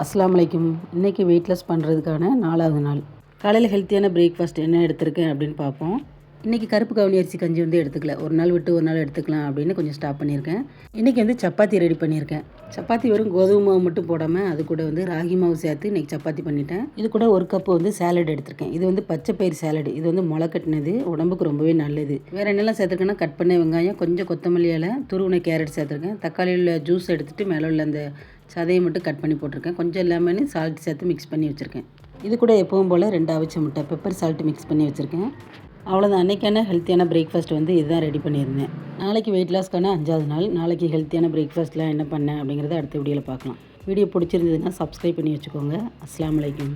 அஸ்ஸலாமு அலைக்கும். இன்றைக்கி வெயிட் லாஸ் பண்ணுறதுக்கான 4வது நாள். காலையில் ஹெல்த்தியான பிரேக்ஃபாஸ்ட் என்ன எடுத்திருக்கேன் அப்படின்னு பார்ப்போம். இன்றைக்கி கருப்பு கவுனி அரிசி கஞ்சி எடுத்துக்கல. ஒரு நாள் விட்டு ஒரு நாள் எடுத்துக்கலாம் அப்படின்னு கொஞ்சம் ஸ்டாப் பண்ணியிருக்கேன். இன்றைக்கி சப்பாத்தி ரெடி பண்ணியிருக்கேன். சப்பாத்தி வெறும் கோதுமை மாவு மட்டும் போடாமல் அது கூட ராகி மாவு சேர்த்து இன்றைக்கி சப்பாத்தி பண்ணிட்டேன். இது கூட ஒரு கப்பு சேலட் எடுத்திருக்கேன். இது பச்சை பயிர் சேலட். இது முளை கட்டினது, உடம்புக்கு ரொம்பவே நல்லது. வேறு என்னெல்லாம் சேர்த்துருக்கேன்னா கட் பண்ண வெங்காயம், கொஞ்சம் கொத்தமல்லி இலை, துருவின கேரட் சேர்த்துருக்கேன். தக்காளியில் ஜூஸ் எடுத்துகிட்டு மேலே உள்ள அந்த சதையை மட்டும் கட் பண்ணி போட்டிருக்கேன். கொஞ்சம் லெமன் சால்ட் சேர்த்து மிக்ஸ் பண்ணி வச்சுருக்கேன். இது கூட எப்பவும் போல் 2 அவிச்ச முட்டை, பெப்பர் சால்ட் மிக்ஸ் பண்ணி வச்சுருக்கேன். அவ்வளோதான். அன்றைக்கான ஹெல்த்தியான பிரேக்ஃபாஸ்ட் இதுதான் ரெடி பண்ணியிருந்தேன். நாளைக்கு வெயிட் லாஸ்க்கான 5வது நாள். நாளைக்கு ஹெல்த்தியான பிரேக்ஃபாஸ்ட்லாம் என்ன பண்ணேன் அப்படிங்கிறத அடுத்த வீடியோவில் பார்க்கலாம். வீடியோ பிடிச்சிருந்ததுன்னா சப்ஸ்கிரைப் பண்ணி வச்சுக்கோங்க. அஸ்ஸலாமு அலைக்கும்.